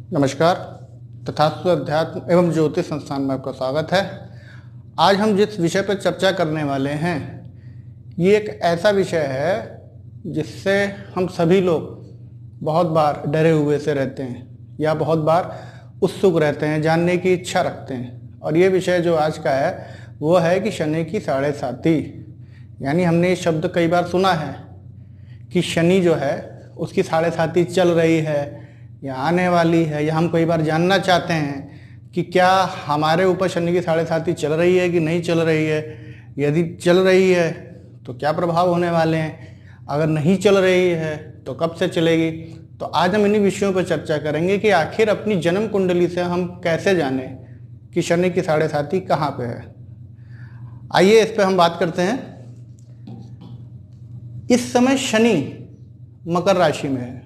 नमस्कार। तथास्तु अध्यात्म एवं ज्योतिष संस्थान में आपका स्वागत है। आज हम जिस विषय पर चर्चा करने वाले हैं ये एक ऐसा विषय है जिससे हम सभी लोग बहुत बार डरे हुए से रहते हैं या बहुत बार उत्सुक रहते हैं, जानने की इच्छा रखते हैं। और ये विषय जो आज का है वो है कि शनि की साढ़े साती। यानी हमने ये शब्द कई बार सुना है कि शनि जो है उसकी साढ़े साती चल रही है या आने वाली है, या हम कई बार जानना चाहते हैं कि क्या हमारे ऊपर शनि की साढ़े साती चल रही है कि नहीं चल रही है। यदि चल रही है तो क्या प्रभाव होने वाले हैं, अगर नहीं चल रही है तो कब से चलेगी। तो आज हम इन्हीं विषयों पर चर्चा करेंगे कि आखिर अपनी जन्म कुंडली से हम कैसे जानें कि शनि की साढ़े साती कहाँ पे है। आइए इस पर हम बात करते हैं। इस समय शनि मकर राशि में है,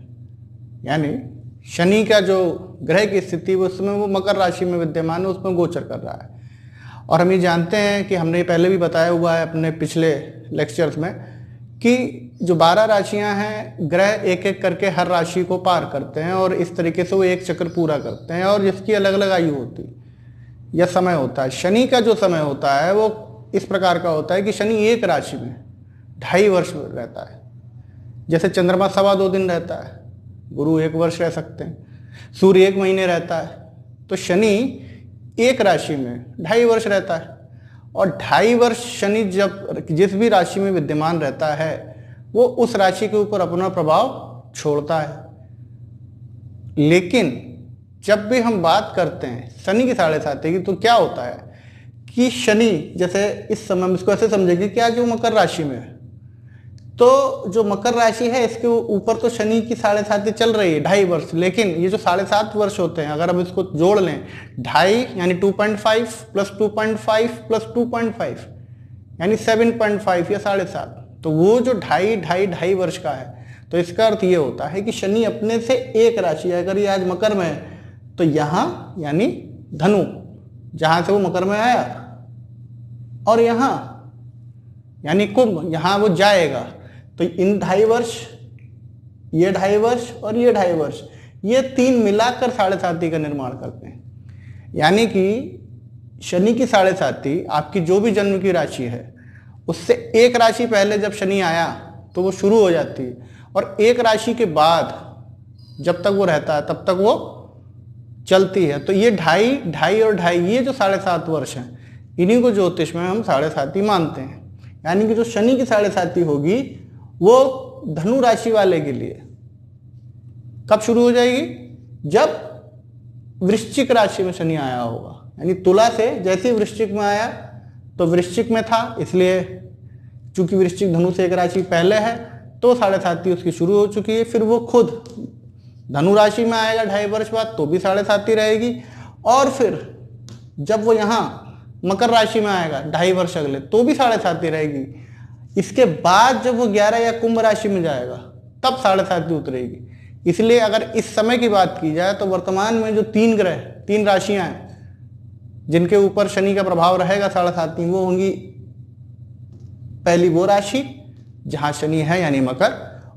यानी शनि का जो ग्रह की स्थिति वो उस समय वो मकर राशि में विद्यमान है, उसमें गोचर कर रहा है। और हम ये जानते हैं कि हमने पहले भी बताया हुआ है अपने पिछले लेक्चर्स में कि जो 12 राशियां हैं, ग्रह एक एक करके हर राशि को पार करते हैं और इस तरीके से वो एक चक्र पूरा करते हैं और जिसकी अलग अलग आयु होती है या समय होता है। शनि का जो समय होता है वो इस प्रकार का होता है कि शनि एक राशि में 2.5 वर्ष रहता है। जैसे चंद्रमा 2.25 दिन रहता है, गुरु 1 वर्ष रह सकते हैं, सूर्य 1 महीने रहता है, तो शनि एक राशि में 2.5 वर्ष रहता है। और 2.5 वर्ष शनि जब जिस भी राशि में विद्यमान रहता है वो उस राशि के ऊपर अपना प्रभाव छोड़ता है। लेकिन जब भी हम बात करते हैं शनि की साढ़े साती की, तो क्या होता है कि शनि जैसे इस समय हम इसको ऐसे समझेंगे कि आज वो मकर राशि में है, तो जो मकर राशि है इसके ऊपर तो शनि की साढ़े साती चल रही है 2.5 वर्ष। लेकिन ये जो 7.5 वर्ष होते हैं, अगर हम इसको जोड़ लें 2.5 यानी 2.5 प्लस 2.5 प्लस 2.5 यानी 7.5 या 7.5, तो वो जो 2.5 वर्ष का है, तो इसका अर्थ ये होता है कि शनि अपने से एक राशि है। अगर ये आज मकर में है तो यहाँ यानी धनु, जहां से वो मकर में आया, और यहाँ यानी कुंभ, यहाँ वो जाएगा। तो इन 2.5 वर्ष, ये 2.5 वर्ष और ये 2.5 वर्ष, ये 3 मिलाकर साढ़े साती का निर्माण करते हैं। यानी कि शनि की साढ़े साती आपकी जो भी जन्म की राशि है उससे एक राशि पहले जब शनि आया तो वो शुरू हो जाती है, और एक राशि के बाद जब तक वो रहता है तब तक वो चलती है। तो ये 2.5 और 2.5 ये जो 7.5 वर्ष हैं, इन्हीं को ज्योतिष में हम साढ़े साती मानते हैं। यानी कि जो शनि की साढ़े साती होगी वो धनु राशि वाले के लिए कब शुरू हो जाएगी, जब वृश्चिक राशि में शनि आया होगा। यानी तुला से जैसे ही वृश्चिक में आया तो वृश्चिक में था, इसलिए चूंकि वृश्चिक धनु से एक राशि पहले है तो साढ़े साती उसकी शुरू हो चुकी है। फिर वो खुद धनु राशि में आएगा 2.5 वर्ष बाद, तो भी साढ़े साती रहेगी। और फिर जब वो यहाँ मकर राशि में आएगा 2.5 वर्ष अगले, तो भी साढ़े साती रहेगी। इसके बाद जब वो 11 या कुंभ राशि में जाएगा तब साढ़े साती उतरेगी। इसलिए अगर इस समय की बात की जाए तो वर्तमान में जो 3 ग्रह, 3 राशियां हैं जिनके ऊपर शनि का प्रभाव रहेगा साढ़े साती, वो होंगी पहली वो राशि जहां शनि है यानी मकर,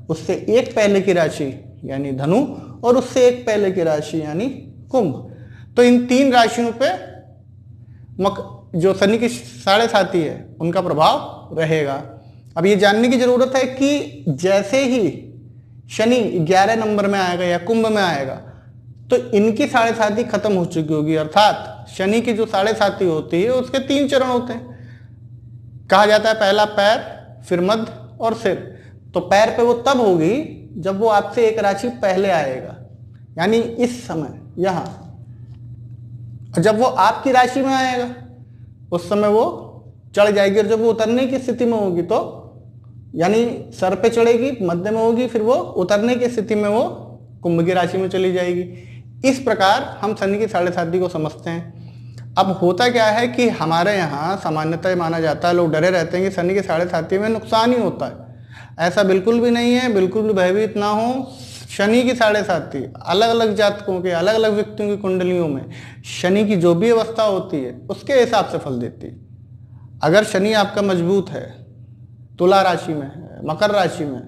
उससे एक पहले की राशि यानी धनु, और उससे एक पहले की राशि यानी कुंभ। तो इन 3 राशियों पे जो शनि की साढ़े साती है उनका प्रभाव रहेगा। अब ये जानने की जरूरत है कि जैसे ही शनि 11 नंबर में आएगा या कुंभ में आएगा तो इनकी साढ़े साती खत्म हो चुकी होगी। अर्थात शनि की जो साढ़े साती होती है उसके 3 चरण होते हैं। कहा जाता है पहला पैर, फिर मध्य और सिर। तो पैर पे वो तब होगी जब वो आपसे एक राशि पहले आएगा, यानी इस समय यहाँ। जब वो आपकी राशि में आएगा उस समय वो चढ़ जाएगी, और जब वो उतरने की स्थिति में होगी तो यानी सर पे चढ़ेगी, मध्य में होगी, फिर वो उतरने की स्थिति में वो कुंभ की राशि में चली जाएगी। इस प्रकार हम शनि की साढ़े साती को समझते हैं। अब होता क्या है कि हमारे यहाँ सामान्यतः माना जाता है, लोग डरे रहते हैं कि शनि की साढ़े साती में नुकसान ही होता है। ऐसा बिल्कुल भी नहीं है, बिल्कुल भी भयभीत ना हो। शनि की साढ़े साती अलग अलग जातकों के, अलग अलग व्यक्तियों की कुंडलियों में शनि की जो भी अवस्था होती है उसके हिसाब से फल देती है। अगर शनि आपका मजबूत है, तुला राशि में है, मकर राशि में,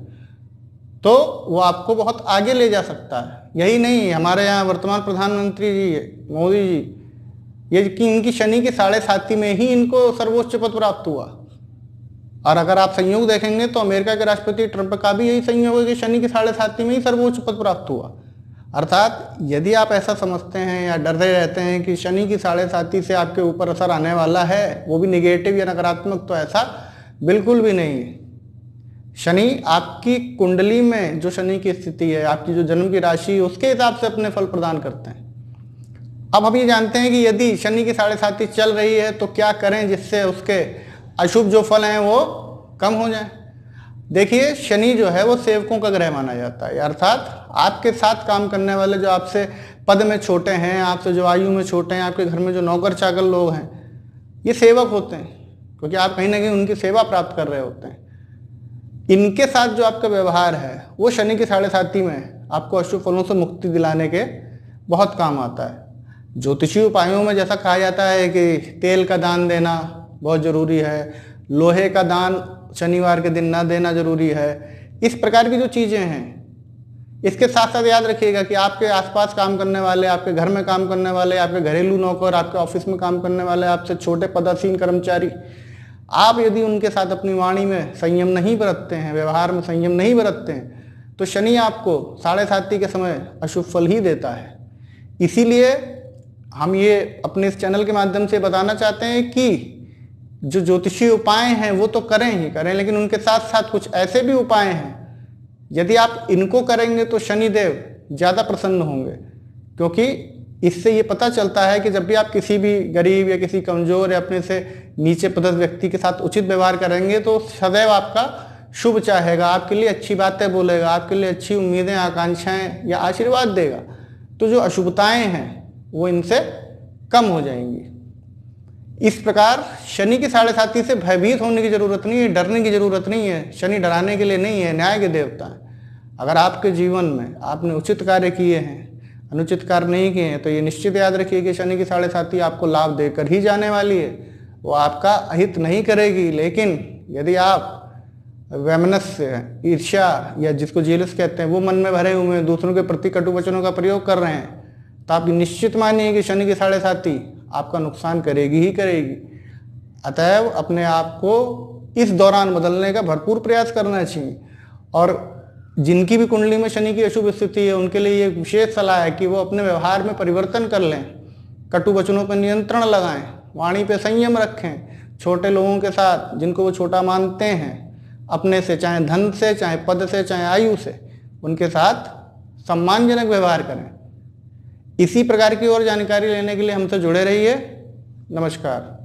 तो वो आपको बहुत आगे ले जा सकता है। यही नहीं, हमारे यहाँ वर्तमान प्रधानमंत्री जी मोदी जी, ये कि इनकी शनि के 7.5 में ही इनको सर्वोच्च पद प्राप्त हुआ। और अगर आप संयोग देखेंगे तो अमेरिका के राष्ट्रपति ट्रंप का भी यही संयोग है कि शनि के 7.5 में ही सर्वोच्च पद प्राप्त हुआ। अर्थात यदि आप ऐसा समझते हैं या डरते रहते हैं कि शनि की 7.5 से आपके ऊपर असर आने वाला है, वो भी निगेटिव या नकारात्मक, तो ऐसा बिल्कुल भी नहीं है। शनि आपकी कुंडली में जो शनि की स्थिति है, आपकी जो जन्म की राशि है, उसके हिसाब से अपने फल प्रदान करते हैं। अब हम ये जानते हैं कि यदि शनि की 7.5 चल रही है तो क्या करें जिससे उसके अशुभ जो फल हैं वो कम हो जाएं। देखिए, शनि जो है वो सेवकों का ग्रह माना जाता है, अर्थात आपके साथ काम करने वाले, जो आपसे पद में छोटे हैं, आपसे जो आयु में छोटे हैं, आपके घर में जो नौकर चाकर लोग हैं, ये सेवक होते हैं, क्योंकि आप कहीं ना कहीं उनकी सेवा प्राप्त कर रहे होते हैं। इनके साथ जो आपका व्यवहार है वो शनि के 7.5 में आपको अशुभ फलों से मुक्ति दिलाने के बहुत काम आता है। ज्योतिषी उपायों में जैसा कहा जाता है कि तेल का दान देना बहुत ज़रूरी है, लोहे का दान शनिवार के दिन ना देना जरूरी है, इस प्रकार की जो चीज़ें हैं, इसके साथ साथ याद रखिएगा कि आपके आसपास काम करने वाले, आपके घर में काम करने वाले, आपके घरेलू नौकर, आपके ऑफिस में काम करने वाले, आपसे छोटे पदासीन कर्मचारी, आप यदि उनके साथ अपनी वाणी में संयम नहीं बरतते हैं, व्यवहार में संयम नहीं बरतते हैं, तो शनि आपको 7.5 के समय अशुभ फल ही देता है। इसीलिए हम ये अपने इस चैनल के माध्यम से बताना चाहते हैं कि जो ज्योतिषीय उपाय हैं वो तो करें ही करें, लेकिन उनके साथ साथ कुछ ऐसे भी उपाय हैं, यदि आप इनको करेंगे तो शनिदेव ज़्यादा प्रसन्न होंगे। क्योंकि इससे ये पता चलता है कि जब भी आप किसी भी गरीब या किसी कमज़ोर या अपने से नीचे पदस्थ व्यक्ति के साथ उचित व्यवहार करेंगे तो सदैव आपका शुभ चाहेगा, आपके लिए अच्छी बातें बोलेगा, आपके लिए अच्छी उम्मीदें, आकांक्षाएं या आशीर्वाद देगा, तो जो अशुभताएं हैं वो इनसे कम हो जाएंगी। इस प्रकार शनि की 7.5 से भयभीत होने की जरूरत नहीं है, डरने की जरूरत नहीं है। शनि डराने के लिए नहीं है, न्याय के देवता है। अगर आपके जीवन में आपने उचित कार्य किए हैं, अनुचित कार्य नहीं किए हैं, तो ये निश्चित याद रखिए कि शनि की 7.5 आपको लाभ देकर ही जाने वाली है। वो आपका अहित नहीं करेगी, लेकिन यदि आप वैमनस्य, ईर्ष्या या जिसको जेलस कहते हैं, वो मन में भरे हुए हैं, दूसरों के प्रति कटु वचनों का प्रयोग कर रहे हैं, तो आप निश्चित मानिए कि शनि की 7.5 आपका नुकसान करेगी ही करेगी। अतएव अपने आप को इस दौरान बदलने का भरपूर प्रयास करना चाहिए। और जिनकी भी कुंडली में शनि की अशुभ स्थिति है, उनके लिए ये विशेष सलाह है कि वो अपने व्यवहार में परिवर्तन कर लें, कटु वचनों पर नियंत्रण लगाएं, वाणी पे संयम रखें, छोटे लोगों के साथ जिनको वो छोटा मानते हैं, अपने से, चाहे धन से, चाहे पद से, चाहे आयु से, उनके साथ सम्मानजनक व्यवहार करें। इसी प्रकार की और जानकारी लेने के लिए हमसे जुड़े रहिए। नमस्कार।